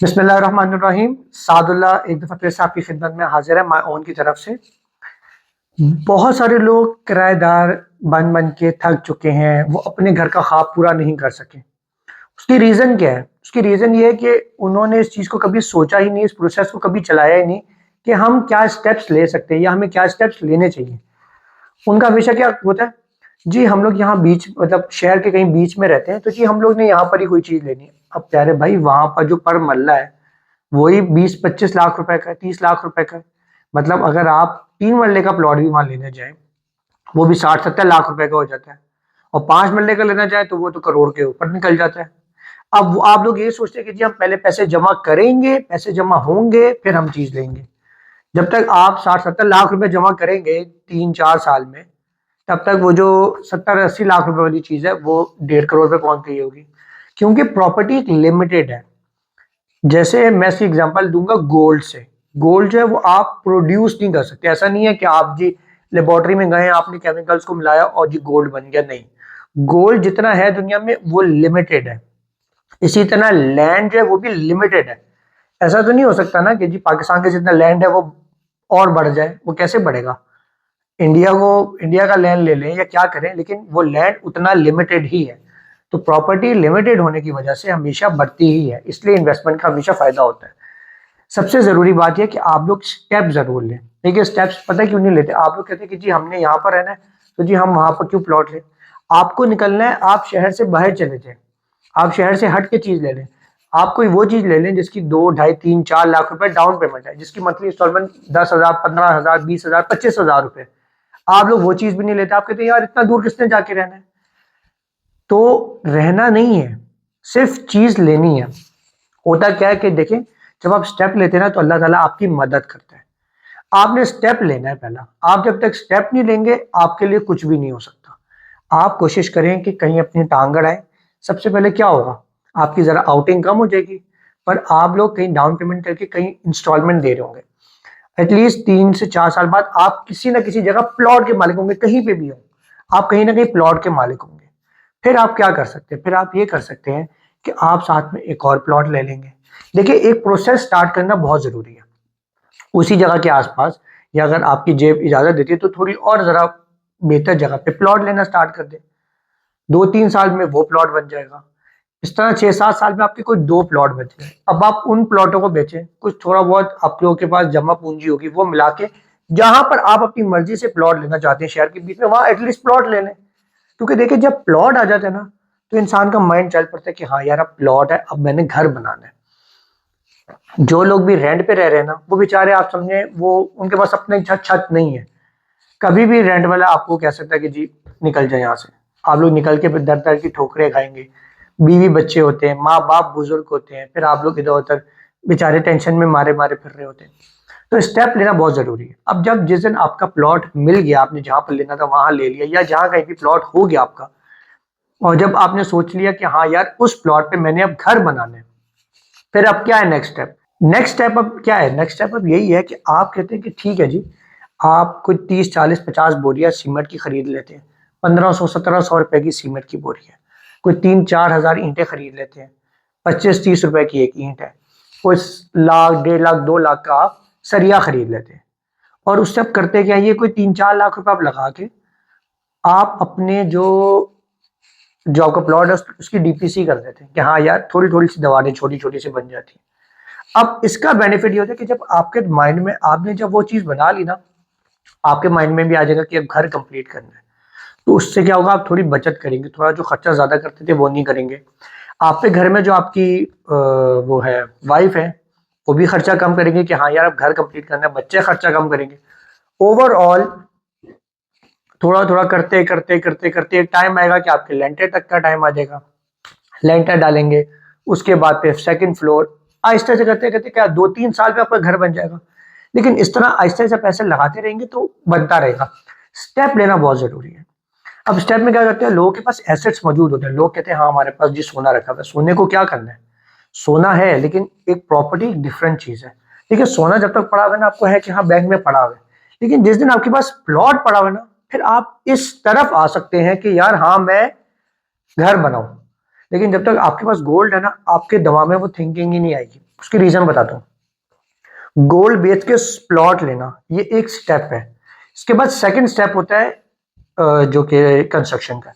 बिस्मिल्लाहिर्रहमानिर्रहीम। सादुल्लाह एक दफ़ा फिर से आपकी खिदमत में हाजिर है, माय ओन की तरफ से। बहुत सारे लोग किराएदार बन बन के थक चुके हैं, वो अपने घर का ख्वाब पूरा नहीं कर सके। उसकी रीज़न क्या है? उसकी रीज़न ये है कि उन्होंने इस चीज़ को कभी सोचा ही नहीं, इस प्रोसेस को कभी चलाया ही नहीं कि हम क्या स्टेप्स ले सकते हैं या हमें क्या स्टेप्स लेने चाहिए। उनका हमेशा क्या होता है, जी हम लोग यहाँ बीच मतलब शहर के कहीं बीच में रहते हैं, तो जी हम लोग ने यहाँ पर ही कोई चीज़ लेनी है। अब प्यारे भाई, वहाँ पर जो पर मल्ला है वही 20-25 लाख रुपए का है, 30 लाख रुपए का है। मतलब अगर आप 3 मरले का प्लॉट भी वहां लेने जाए, वो भी 60-70 लाख रुपए का हो जाता है। और 5 मरले का लेना चाहे तो वो तो करोड़ के ऊपर निकल जाता है। अब आप लोग ये सोचते हैं कि जी हम पहले पैसे जमा करेंगे, पैसे जमा होंगे फिर हम चीज लेंगे। जब तक आप 60-70 लाख रुपए जमा करेंगे 3-4 साल में, तब तक वो जो 70-80 लाख रुपए वाली चीज है वो 1.5 करोड़ पे पहुंच गई होगी। क्योंकि प्रॉपर्टी एक लिमिटेड है। जैसे मैं इसकी एग्जांपल दूंगा गोल्ड से। गोल्ड जो है वो आप प्रोड्यूस नहीं कर सकते। ऐसा नहीं है कि आप जी लेबोरेटरी में गए, आपने केमिकल्स को मिलाया और जी गोल्ड बन गया। नहीं, गोल्ड जितना है दुनिया में वो लिमिटेड है। इसी तरह लैंड जो है वो भी लिमिटेड है। ऐसा तो नहीं हो सकता ना कि जी पाकिस्तान के जितना लैंड है वो और बढ़ जाए। वो कैसे बढ़ेगा? इंडिया का लैंड ले लें या क्या करें, लेकिन वो लैंड उतना लिमिटेड ही है। तो प्रॉपर्टी लिमिटेड होने की वजह से हमेशा बढ़ती ही है, इसलिए इन्वेस्टमेंट का हमेशा फायदा होता है। सबसे जरूरी बात यह कि आप लोग स्टेप जरूर लें। देखिए स्टेप्स पता क्यों नहीं लेते? आप लोग कहते हैं कि जी हमने यहाँ पर रहना है तो जी हम वहां पर क्यों प्लॉट लें। आपको निकलना है, आप शहर से बाहर चले जाएं, आप शहर से हट के चीज ले लें। आप कोई वो चीज ले लें जिसकी 2, 2.5, 3, 4 लाख रुपए डाउन पेमेंट है, जिसकी मंथली इंस्टॉलमेंट 10,000, 15,000, 20,000, 25,000 रुपए। आप लोग वो चीज भी नहीं लेते। आप कहते हैं यार इतना दूर किसने जाके रहना है। तो रहना नहीं है, सिर्फ चीज लेनी है। होता क्या है कि देखें, जब आप स्टेप लेते हैं ना तो अल्लाह ताला आपकी मदद करता है। आपने स्टेप लेना है पहला। आप जब तक स्टेप नहीं लेंगे आपके लिए कुछ भी नहीं हो सकता। आप कोशिश करें कि कहीं अपनी टांग अड़ाएं। सबसे पहले क्या होगा, आपकी जरा आउटिंग कम हो जाएगी, पर आप लोग कहीं डाउन पेमेंट करके कहीं इंस्टॉलमेंट दे रहे होंगे। एटलीस्ट 3 से 4 साल बाद आप किसी ना किसी जगह प्लॉट के मालिक होंगे, कहीं पे भी हो आप कहीं ना कहीं प्लॉट के मालिक होंगे। फिर आप क्या कर सकते हैं? फिर आप ये कर सकते हैं कि आप साथ में एक और प्लॉट ले लेंगे। देखिए एक प्रोसेस स्टार्ट करना बहुत जरूरी है। उसी जगह के आसपास, या अगर आपकी जेब इजाजत देती है तो थोड़ी और जरा बेहतर जगह पे प्लॉट लेना स्टार्ट कर दें। 2-3 साल में वो प्लॉट बन जाएगा। इस तरह 6-7 साल में आपके कोई 2 प्लॉट बच गए। अब आप उन प्लॉटों को बेचें, कुछ थोड़ा बहुत आप लोगों के पास जमा पूंजी होगी वो मिला के जहां पर आप अपनी मर्जी से प्लॉट लेना चाहते हैं शहर के बीच में, वहां एटलीस्ट प्लॉट ले लें। क्योंकि देखिए जब प्लॉट आ जाते हैं ना तो इंसान का माइंड चल पड़ता है कि हाँ यार अब प्लॉट है, अब मैंने घर बनाना है। जो लोग भी रेंट पे रह रहे हैं ना, वो बेचारे आप समझे वो उनके पास अपने छत छत नहीं है। कभी भी रेंट वाला आपको कह सकता है कि जी निकल जाए यहाँ से। आप लोग निकल के फिर दर दर की ठोकरें खाएंगे। बीवी बच्चे होते हैं, माँ बाप बुजुर्ग होते हैं, फिर आप लोग इधर उधर बेचारे टेंशन में मारे मारे फिर रहे होते हैं। तो स्टेप लेना बहुत जरूरी है। अब जब जिस दिन आपका प्लॉट मिल गया, आपने जहां पर लेना था वहां ले लिया, या जहां कहीं भी प्लॉट हो गया आपका, और जब आपने सोच लिया कि हाँ यार उस प्लॉट पे मैंने अब घर बनाना है, फिर अब क्या है नेक्स्ट स्टेप? नेक्स्ट स्टेप अब क्या है? नेक्स्ट स्टेप अब यही है कि आप कहते हैं कि ठीक है जी, आप कोई 30, 40, 50 बोरियां सीमेंट की खरीद लेते हैं। 1500, 1700 रुपए की सीमेंट की बोरी है। कोई 3-4 हजार ईंटें खरीद लेते हैं। 25-30 रुपए की एक ईंट है। कोई लाख, 1.5 लाख, 2 लाख का आप सरिया खरीद लेते हैं। और उससे आप करते क्या, ये कोई 3-4 लाख रुपए आप लगा के आप अपने जो आपका प्लॉट है उसकी डीपीसी कर देते हैं कि हाँ यार थोड़ी थोड़ी सी दीवारें छोटी छोटी सी बन जाती है। अब इसका बेनिफिट ये होता है कि जब आपके माइंड में आपने जब वो चीज बना ली ना, आपके माइंड में भी आ जाएगा कि अब घर कंप्लीट करना है। तो उससे क्या होगा, आप थोड़ी बचत करेंगे, थोड़ा जो खर्चा ज्यादा करते थे वो नहीं करेंगे। आप पे घर में जो आपकी वो है वाइफ है, वो भी खर्चा कम करेंगे कि हाँ यार अब घर कंप्लीट करना है। बच्चे खर्चा कम करेंगे। ओवरऑल थोड़ा थोड़ा करते करते करते करते एक टाइम आएगा कि आपके लेंटर तक का टाइम आ जाएगा। लेंटर डालेंगे, उसके बाद फिर सेकंड फ्लोर, आहिस्ते से करते करते क्या 2-3 साल में आपका घर बन जाएगा। लेकिन इस तरह आहिस्ते से पैसे लगाते रहेंगे तो बनता रहेगा। स्टेप लेना बहुत जरूरी है। अब स्टेप में क्या करते हैं, लोगों के पास एसेट्स मौजूद होते हैं। लोग कहते हैं हाँ हमारे पास जी सोना रखा हुआ है। सोने को क्या करना है? सोना है, लेकिन एक प्रॉपर्टी एक डिफरेंट चीज है। देखिए सोना जब तक पड़ा हुआ है ना, आपको है कि हाँ बैंक में पड़ा हुआ है, लेकिन जिस दिन आपके पास प्लॉट पड़ा हुआ है ना, फिर आप इस तरफ आ सकते हैं कि यार हाँ मैं घर बनाऊं। लेकिन जब तक आपके पास गोल्ड है ना, आपके दिमाग में वो थिंकिंग ही नहीं आएगी। उसकी रीजन बताता हूँ। गोल्ड बेच के प्लॉट लेना ये एक स्टेप है। इसके बाद सेकंड स्टेप होता है जो कि कंस्ट्रक्शन का।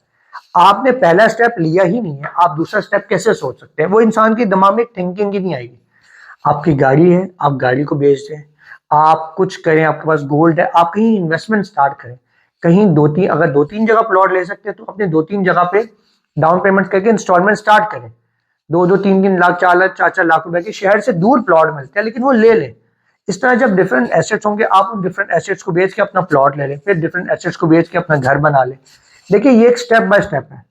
आपने पहला स्टेप लिया ही नहीं है, आप दूसरा स्टेप कैसे सोच सकते हैं? वो इंसान के दिमाग में थिंकिंग ही नहीं आएगी। आपकी गाड़ी है, आप गाड़ी को बेच दें, आप कुछ करें, आपके पास गोल्ड है, आप कहीं इन्वेस्टमेंट स्टार्ट करें। कहीं अगर दो तीन जगह प्लॉट ले सकते हैं तो अपने दो तीन जगह पे डाउन पेमेंट करके इंस्टॉलमेंट स्टार्ट करें। दो दो तीन तीन लाख, 4 लाख, 4 लाख रुपए के शहर से दूर प्लॉट मिलते हैं, लेकिन वो ले लें। इस तरह जब डिफरेंट एसेट्स होंगे, आप उन डिफरेंट एसेट्स को बेच के अपना प्लॉट ले लें, फिर डिफरेंट एसेट्स को बेच के अपना घर बना लें। देखिए ये एक स्टेप बाय स्टेप है।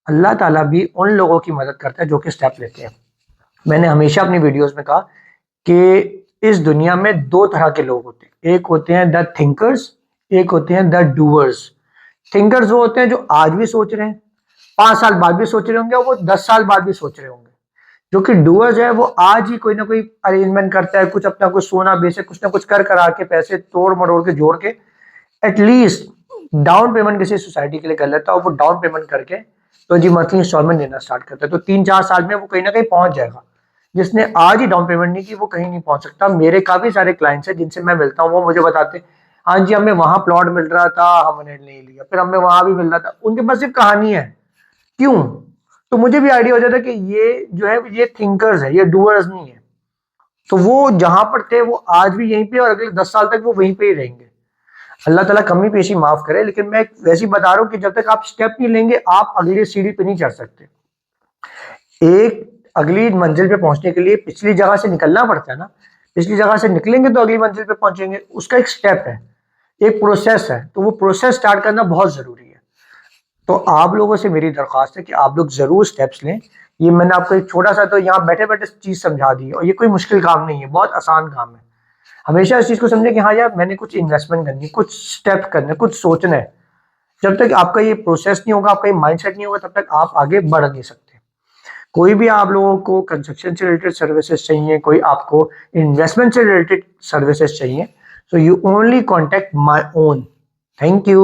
अल्लाह ताला भी उन लोगों की मदद करता है जो कि स्टेप लेते हैं। मैंने हमेशा अपनी वीडियोस में कहा कि इस दुनिया में दो तरह के लोग होते हैं। एक होते हैं द थिंकर्स, एक होते हैं द डूअर्स। थिंकर्स वो होते हैं जो आज भी सोच रहे हैं, 5 साल बाद भी सोच रहे होंगे, और वो 10 साल बाद भी सोच रहे होंगे। जो कि डूअर्स है वो आज ही कोई ना कोई अरेंजमेंट करता है, कुछ अपना कुछ सोना बेचे, कुछ ना कुछ कर करा के पैसे तोड़ मरोड़ के जोड़ के एटलीस्ट डाउन पेमेंट किसी सोसाइटी के लिए कर लेता है, और वो डाउन पेमेंट करके तो जी मंथली इंस्टॉलमेंट देना स्टार्ट करता है। तो 3-4 साल में वो कहीं ना कहीं पहुंच जाएगा। जिसने आज ही डाउन पेमेंट नहीं की वो कहीं नहीं पहुंच सकता। मेरे काफी सारे क्लाइंट्स हैं जिनसे मैं मिलता हूँ, वो मुझे बताते हैं हाँ जी हमें वहां प्लॉट मिल रहा था, हमने नहीं लिया, फिर हमें वहां भी मिल रहा था। उनके पास सिर्फ कहानी है। क्यों? तो मुझे भी आइडिया हो जाता है कि ये जो है ये थिंकर्स है, ये डूअर्स नहीं है। तो वो जहां पर थे वो आज भी यहीं पे, और अगले 10 साल तक वो वहीं पे ही रहेंगे। अल्लाह ताला कमी पेशी माफ करे, लेकिन मैं वैसे ही बता रहा हूँ कि जब तक आप स्टेप नहीं लेंगे आप अगली सीढ़ी पे नहीं चढ़ सकते। एक अगली मंजिल पे पहुंचने के लिए पिछली जगह से निकलना पड़ता है ना। पिछली जगह से निकलेंगे तो अगली मंजिल पे पहुंचेंगे। उसका एक स्टेप है, एक प्रोसेस है, तो वो प्रोसेस स्टार्ट करना बहुत जरूरी है। तो आप लोगों से मेरी दरख्वास्त है कि आप लोग जरूर स्टेप्स लें। ये मैंने आपको एक छोटा सा तो यहाँ बैठे बैठे चीज समझा दी है, और ये कोई मुश्किल काम नहीं है, बहुत आसान काम है। हमेशा इस चीज को समझे कि हाँ यार मैंने कुछ इन्वेस्टमेंट करनी है, कुछ स्टेप करने, कुछ सोचना है। जब तक आपका ये प्रोसेस नहीं होगा, आपका ये माइंडसेट नहीं होगा, तब तक आप आगे बढ़ नहीं सकते। कोई भी आप लोगों को कंस्ट्रक्शन से रिलेटेड सर्विसेज चाहिए, कोई आपको इन्वेस्टमेंट से रिलेटेड सर्विसेज चाहिए, so you only contact my own. Thank you.